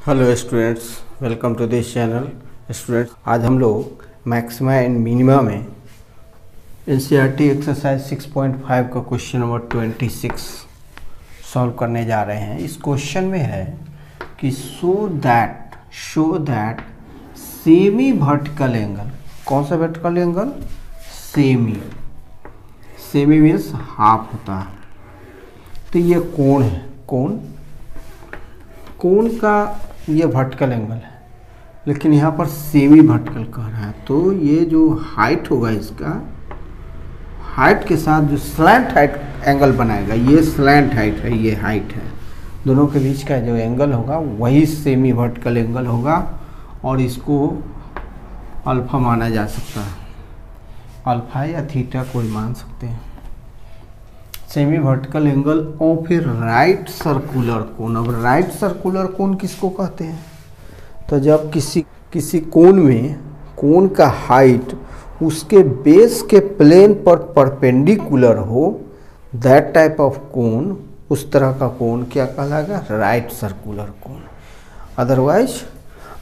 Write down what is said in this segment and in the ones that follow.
Hello students, welcome to this channel. Students, आज हम लोग मैक्सिमा एंड मिनिमा में एनसीईआरटी एक्सरसाइज 6.5 का क्वेश्चन नंबर 26 सॉल्व करने जा रहे हैं। इस क्वेश्चन में है कि show that semi vertical angle, कौन सा vertical angle? Semi means half होता है। तो ये कोण है, कोण का ये वर्टिकल एंगल है, लेकिन यहाँ पर सेमी वर्टिकल कह रहा है। तो ये जो हाइट होगा, इसका हाइट के साथ जो स्लैंट हाइट एंगल बनाएगा, ये स्लैंट हाइट है, ये हाइट है, दोनों के बीच का जो एंगल होगा वही सेमी वर्टिकल एंगल होगा और इसको अल्फा माना जा सकता है। अल्फा या थीटा कोई मान सकते हैं। सेमी वर्टिकल एंगल और फिर राइट सर्कुलर कोण। अब राइट सर्कुलर कोण किसको कहते हैं? तो जब किसी कोण में कोण का हाइट उसके बेस के प्लेन पर परपेंडिकुलर हो, दैट टाइप ऑफ कोण, उस तरह का कोण क्या कहलाएगा? राइट सर्कुलर कोण। अदरवाइज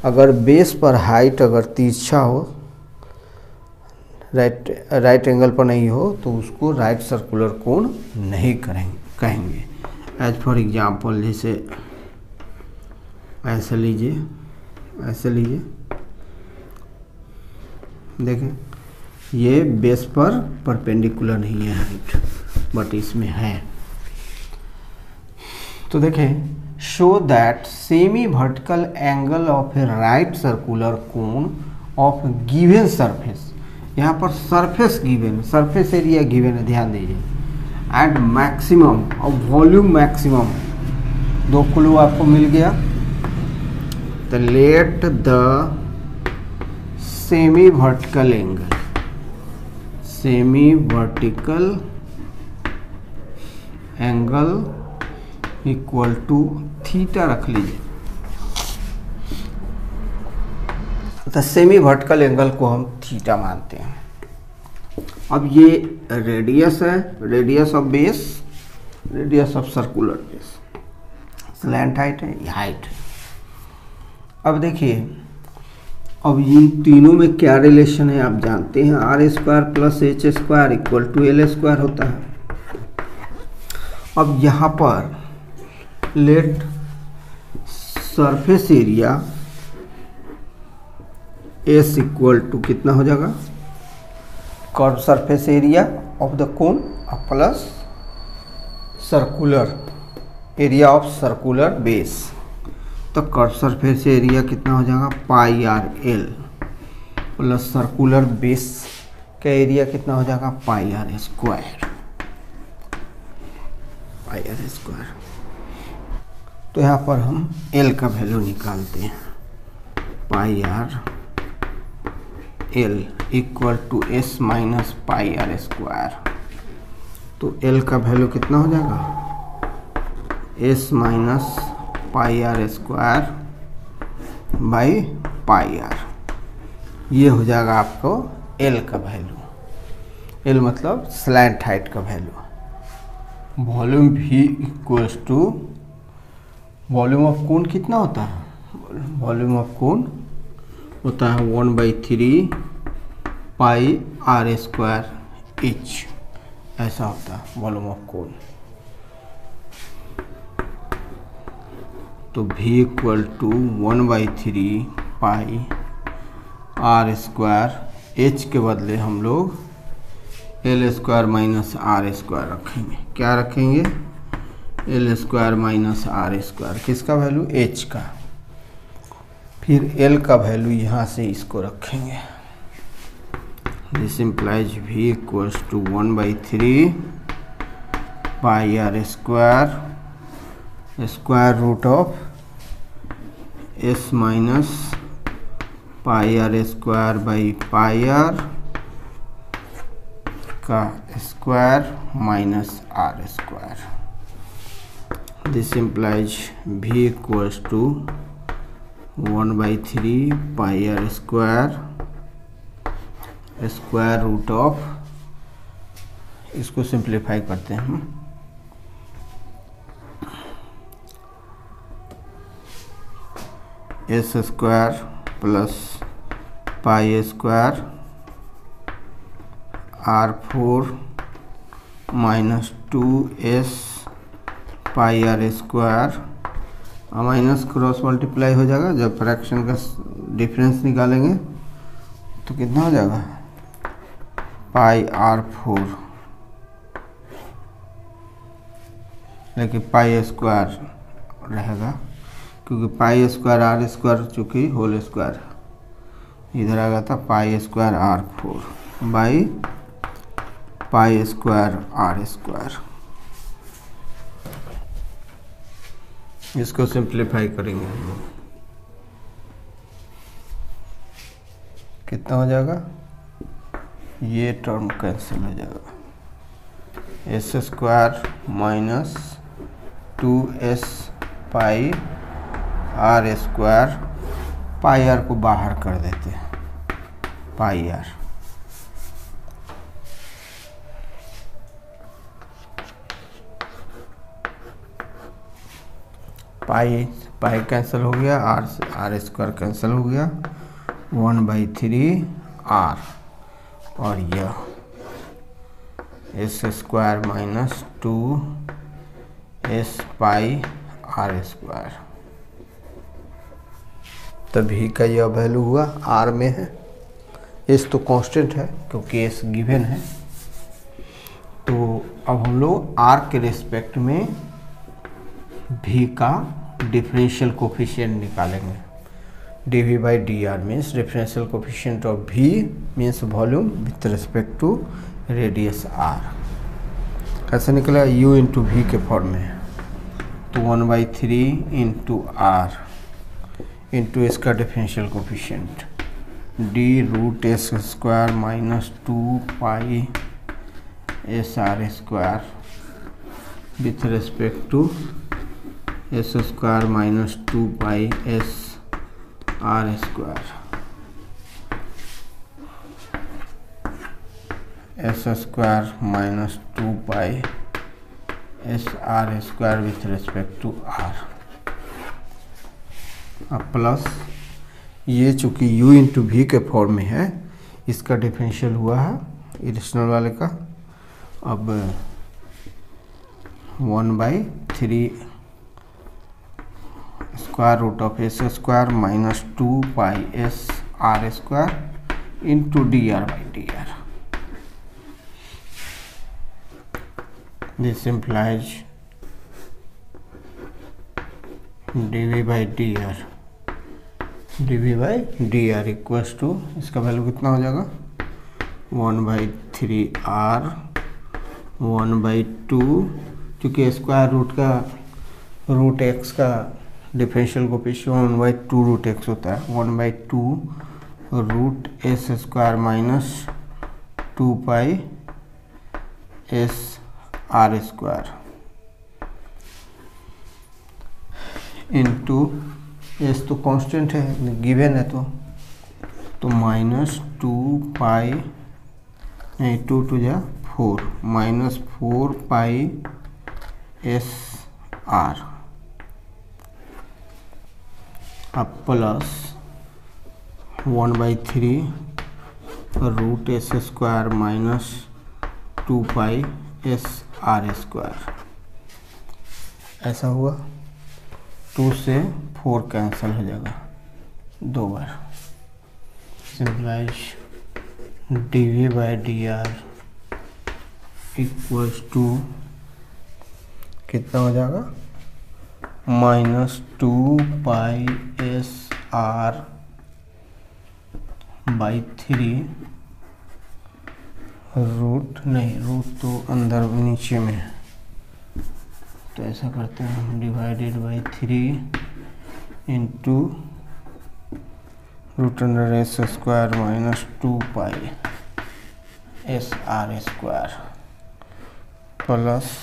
अगर बेस पर हाइट अगर तिरछा हो, राइट एंगल पर नहीं हो, तो उसको राइट सर्कुलर कोण नहीं कहेंगे। एज फॉर एग्जाम्पल, जैसे ऐसे लीजिए, देखें, ये बेस पर परपेंडिकुलर नहीं है हाइट, बट इसमें है। तो देखें, show that semi vertical angle of a right circular cone of given surface. यहाँ पर surface given, surface area given है, ध्यान दीजिए, एंड मैक्सिमम और वॉल्यूम मैक्सिमम, दो क्लू आपको मिल गया। तो let the semi vertical angle equal to theta रख लीजिए। तो सेमी वर्टिकल एंगल को हम थीटा मानते हैं। अब ये रेडियस है, radius of base, radius of circular base, slant height है, ये हाइट है। अब देखिए, अब इन तीनों में क्या रिलेशन है आप जानते हैं। r² plus h² equal to l² होता है। अब यहाँ पर let surface area S equal to कितना हो जाएगा? Curve surface area of the cone plus circular area of circular base. तो कर्व सरफेस एरिया कितना हो जाएगा? πr/l प्लस सर्कुलर बेस का एरिया कितना हो जाएगा? πr²। तो यहाँ पर हम l का वैल्यू निकालते हैं। πr L equal to S minus πr²। तो L का वैल्यू कितना हो जाएगा? S minus πr² by πr। ये हो जाएगा आपको L का वैल्यू। L मतलब स्लैंट हाइट का value. Volume V equals to, volume of cone कितना होता है? वॉल्यूम ऑफ कोण होता है 1/3 πr² H, ऐसा होता है वॉल्यूम ऑफ कोण। तो V equal to 1/3 πr², H के बदले हम लोग l² माइनस r² रखेंगे। क्या रखेंगे? l² minus r²। किसका वैल्यू? H का। फिर L का वैल्यू यहाँ से इसको रखेंगे। This implies V equals to 1/3 πr², square root of S minus πr² by πr का square minus r²। This implies V equals to 1/3 πr², square root of, इसको सिंप्लीफाई करते हैं हम, S square plus pi square R4 minus 2s pi are square, minus cross multiply हो जाएगा। जब fraction का difference निकालेंगे तो कितना हो जाएगा, पाई R4, लेकिन पाई स्क्वायर रहेगा क्योंकि पाई स्क्वायर आर स्क्वायर चूँकि होल स्क्वायर इधर आ गया था, pi square R4 by pi square R square. इसको सिंप्लीफाई करेंगे हम लोग, कितना हो जाएगा, ये टर्म कैंसिल हो जाएगा, S square minus 2s pi are square, pi R को बाहर कर देते हैं, पाई आर पाई पाई कैंसिल हो गया, आर से आर स्क्वायर कैंसिल हो गया, 1/3 आर, और यह S square minus 2s pi are square. तभी का यह वैल्यू हुआ, आर में है, एस तो कांस्टेंट है क्योंकि एस गिवन है। तो अब हम लोग आर के रिस्पेक्ट में भी का डिफरेंशियल कोफिशिएंट निकालेंगे। dv by dr means differential coefficient of v means volume with respect to radius r। कैसे निकला, u इंटू वी के फॉर्म में, तो 1/3 इंटू आर इंटू इसका differential coefficient d√s square minus 2 pi S R square with respect to S square minus 2 pi S R square, S square minus 2 pi S R square with respect to R. अब plus ये चूँकि u into V के form में है, इसका differential हुआ है irrational वाले का। अब 1/3 square root of s square minus 2 pi S R square into d r by D r. This implies dv by D r, dv by D r equals to, इसका value कितना हो जाएगा, 1/3 r 1/2, क्योंकि square root का root x का differential coefficient 1/2 root x होता है, 1/2 root S square minus 2 pi S R square into s तो कांस्टेंट है गिवन है, तो माइनस 2 पाई नहीं 2 टू जा 4 माइनस 4 पाई एस आर, अब plus 1/3 root S square minus 2 pi S R square. ऐसा हुआ, 2 से 4 कैंसिल हो जाएगा 2 बार, simplify dv by D r equals to कितना हो जाएगा, minus 2 pi S r by 3 root, नहीं रूट तो अंदर नीचे में है, तो ऐसा करते हैं हम, divided by 3 into root under S square minus 2 pi S R square plus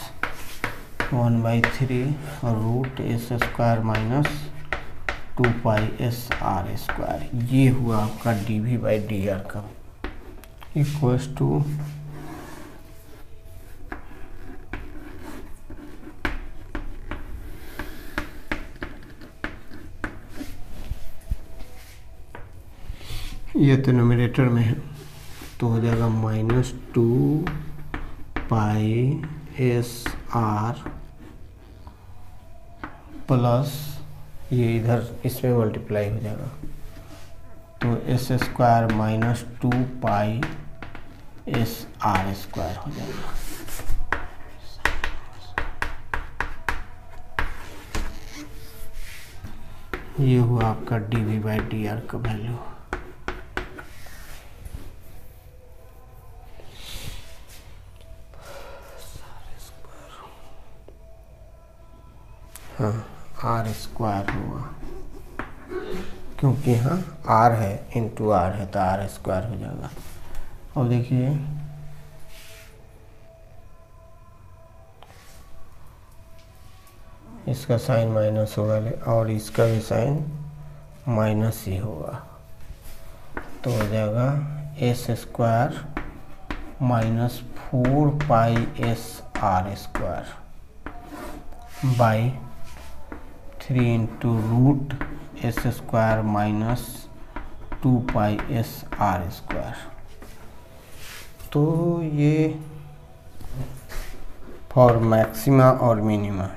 1/3 root S square minus 2 pi S R square. ये हुआ आपका dv बाई डी आर का इक्वल्स टू ये तो न्यूमरेटर में है, तो हो जाएगा -2 पाई एस आर प्लस ये इधर इसमें मल्टीप्लाई हो जाएगा, तो S square -2 pi S R square हो जाएगा। ये हुआ आपका dV/dr का वैल्यू। हाँ, आर स्क्वायर हुआ, क्योंकि यहाँ आर है इंटू आर है तो आर स्क्वायर हो जाएगा। और देखिए इसका साइन माइनस होगा और इसका भी साइन माइनस ही होगा, तो हो जाएगा S square -4 pi S R square by 3 into root S square -2 pi S R square. तो ये फॉर मैक्सिमा और मिनिमा,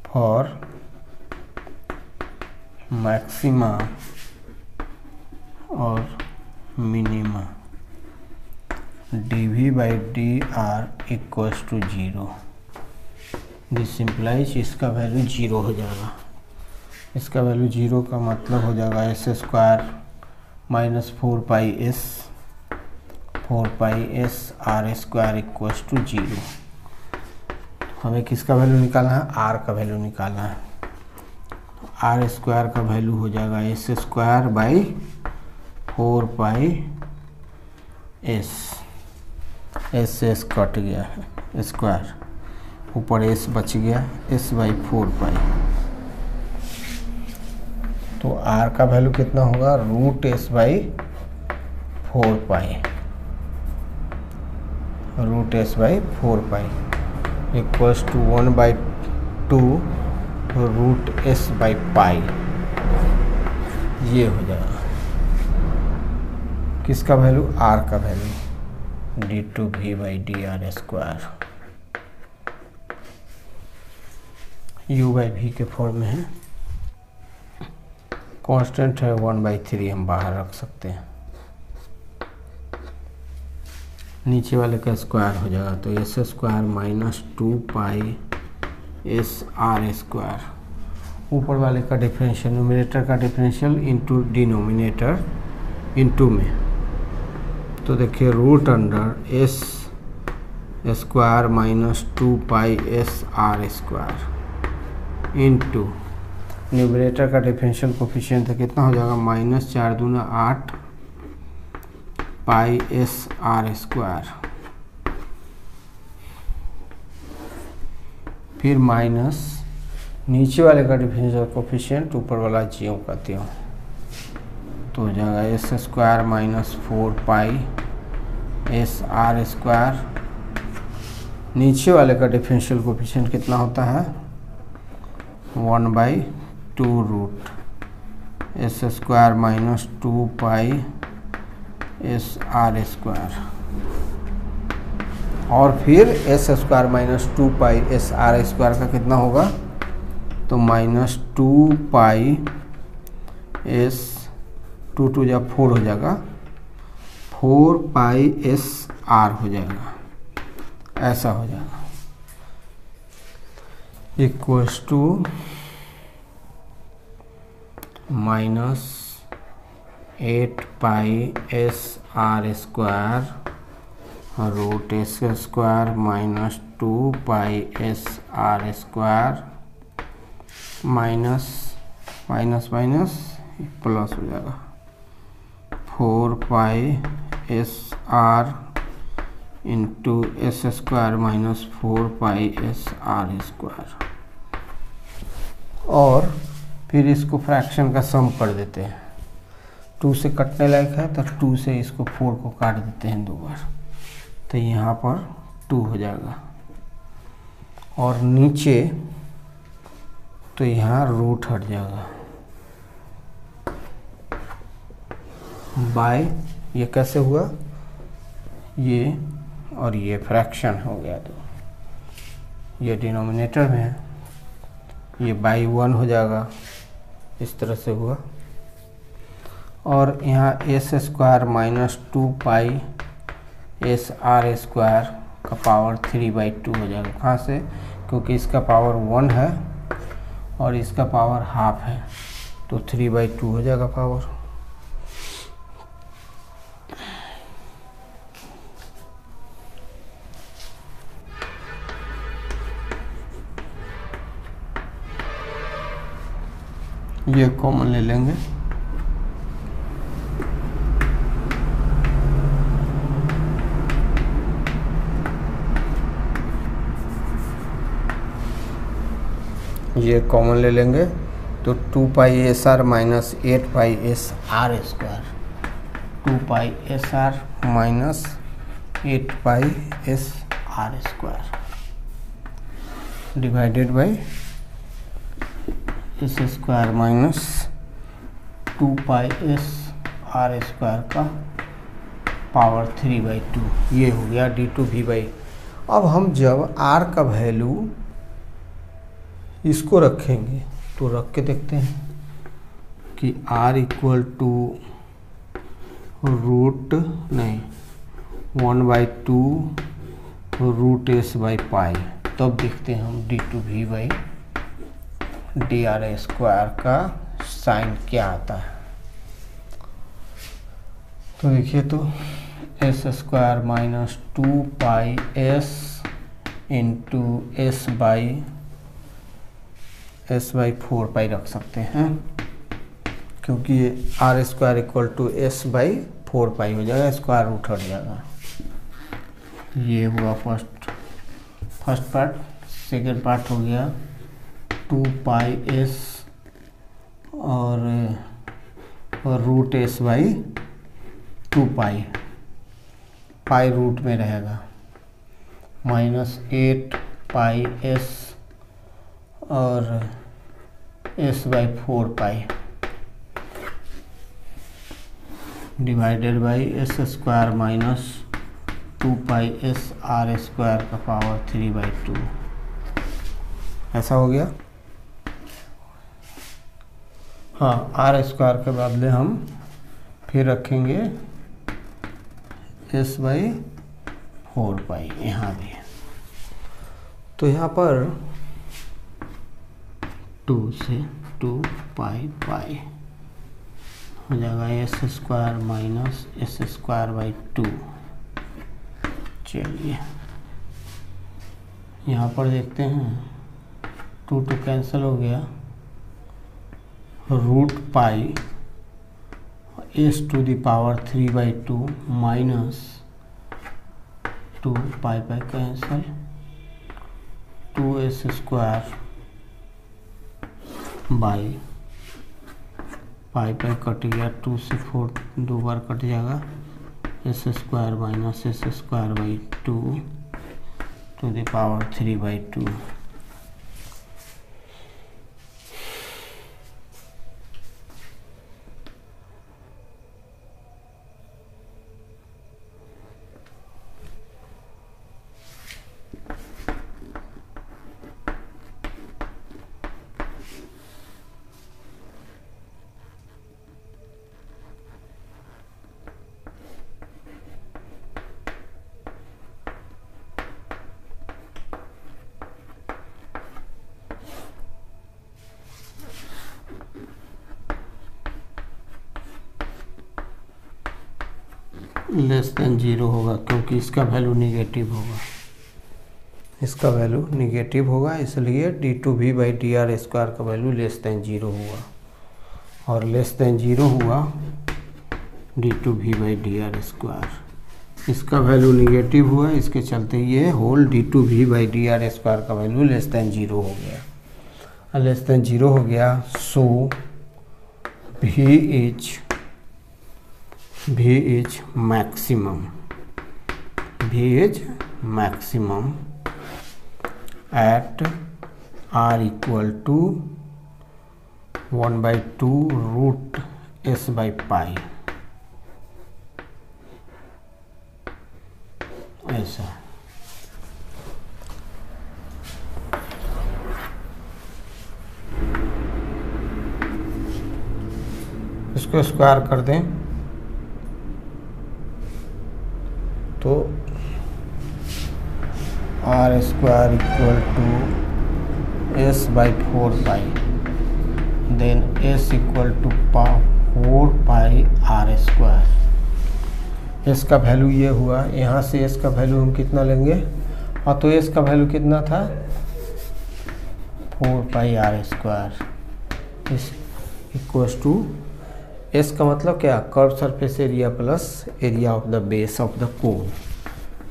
फॉर मैक्सिमा और minima dV/dr equals to 0। This implies इसका वैल्यू 0 हो जाएगा। इसका वैल्यू 0 का मतलब हो जाएगा S square -4 pi S R square equals to 0। हमें किसका वैल्यू निकालना है? आर का वैल्यू निकालना है। आर स्क्वायर का वैल्यू हो जाएगा S square by 4 pi S cut गया है स्क्वायर, ऊपर एस बच गया, s/4 पाई। तो आर का वैल्यू कितना होगा? √s/4 pi, √s/4 pi equals to 1/2 √s/पाई। ये हो जाएगा किसका वैल्यू? आर का वैल्यू d2v/dr स्क्वायर u/v के फॉर्म में है। कांस्टेंट है 1/3, हम बाहर रख सकते हैं। नीचे वाले का स्क्वायर हो जाएगा, तो S square -2 pi S R square, ऊपर वाले का डिफरेंशियल, न्यूमरेटर का डिफरेंशियल इंटू डिनोमिनेटर इंटू में, तो देखिए root under S square -2 pi S R square into numerator का डिफरेंशियल कोफिशिएंट है कितना हो जाएगा? -4 दूना 8 पाई एस आर स्क्वायर, फिर माइनस नीचे वाले का डिफरेंशियल कोफिशिएंट, ऊपर वाला ज्यों का त्यों, तो हो जाएगा S square -4 pi S R square. नीचे वाले का डिफरेंशियल कोफिशिएंट कितना होता है? 1/2 root S square -2 pi S R square, और फिर S square -2 pi S R square का कितना होगा? तो -2 पाई एस 2 जब 4 हो जाएगा, 4 पाई एस आर हो जाएगा, ऐसा हो जाएगा equals to -8 pi S R square root S square -2 pi S R square minus plus हो जाएगा 4 pi S r into s square -4 pi S R square, और फिर इसको फ्रैक्शन का सम कर देते हैं। 2 से कटने लायक है तो 2 से इसको 4 को काट देते हैं 2 बार, तो यहाँ पर 2 हो जाएगा, और नीचे तो यहाँ रूट हट जाएगा, बाय ये कैसे हुआ, ये और ये फ्रैक्शन हो गया, तो ये डिनोमिनेटर में है, ये बाई 1 हो जाएगा, इस तरह से हुआ। और यहाँ S square minus 2 pi S R square का पावर 3/2 हो जाएगा। कहाँ से, क्योंकि इसका पावर 1 है और इसका पावर हाफ है, तो 3/2 हो जाएगा पावर। ये कॉमन ले लेंगे, ये कॉमन ले लेंगे, तो 2 pi S r minus 8 pi S R square, 2 pi S r minus 8 pi S R square divided by S square minus 2 pi S R square का पावर 3/2, ये हो गया d2v/। अब हम जब r का वैल्यू इसको रखेंगे तो रख के देखते हैं कि r इक्वल टू रूट नहीं 1/2 रूट s बाई पाई, तब देखते हैं हम d2v/dr स्क्वायर का साइन क्या आता है। तो देखिए, तो S square minus 2 pi S into S by 4 pi रख सकते हैं, क्योंकि ये R square equal to S by 4 pi हो जाएगा, स्क्वायर रूट हट जाएगा। ये हुआ फर्स्ट पार्ट। सेकेंड पार्ट हो गया 2 पाई एस और root S by 2 pi, pi root में रहेगा, माइनस 8 पाई एस और S by 4 pi divided by S square minus 2 pi S R square का पावर 3/2, ऐसा हो गया। हाँ, आर स्क्वायर के बदले हम फिर रखेंगे एस बाई 4 पाई यहाँ भी, तो यहाँ पर 2 से 2 पाई पाई हो जाएगा S square minus S square by 2। चलिए यहाँ पर देखते हैं, 2 कैंसिल हो गया, root pi S to the power 3/2 minus 2 pi pi cancel, 2s square by pi pi cut गया, 2 से 4 2 बार कट जाएगा, S square minus S square by 2 to the power 3/2। Less than 0 होगा, क्योंकि इसका वैल्यू निगेटिव होगा, इसका वैल्यू निगेटिव होगा, इसलिए d2v/dr स्क्वायर का वैल्यू लेस देन 0 हुआ, और लेस देन 0 हुआ d2v/dr स्क्वायर, इसका वैल्यू निगेटिव हुआ, इसके चलते ये होल d2v/dr स्क्वायर का वैल्यू लेस देन 0 हो गया। लेस देन 0 हो गया, सो V is maximum at r equal to 1/2 root s by pi, ऐसा। इसको स्क्वायर कर दें तो R square equal to S by 4 pi, then S equal to 4 pi are square. S का वैल्यू ये हुआ, यहाँ से एस का वैल्यू हम कितना लेंगे, और तो एस का वैल्यू कितना था 4 pi are square s equals to, s का मतलब क्या, curve surface area plus area of the base of the cone.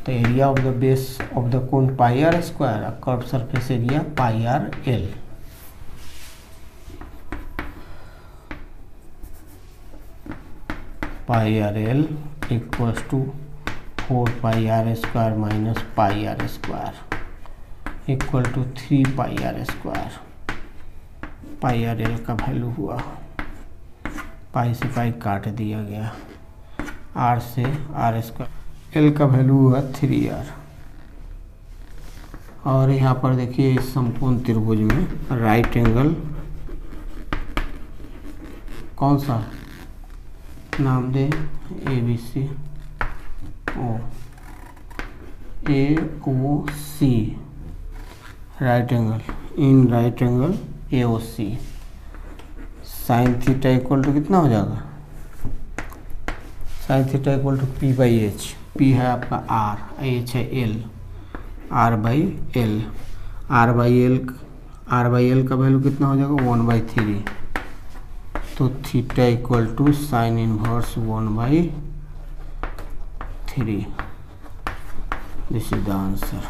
तो area of the base of the cone pi are square, curve surface area pi r l. Pi r l equals to 4 pi are square minus pi are square equal to 3 pi are square. Pi r l का value हुआ, pi से पाई काट दिया गया, are से are square, L का value हुआ 3r। और यहाँ पर देखिए इस समकोण त्रिभुज में राइट एंगल कौन सा नाम दे, ABC AOC, right angle, in right angle AOC। Sine theta equal to कितना हो जाएगा, sine theta equal to P by H. P है आपका R, H है L, R by L. R by L का वैल्यू कितना हो जाएगा 1/3। तो theta equal to sine inverse 1/3। This is the answer.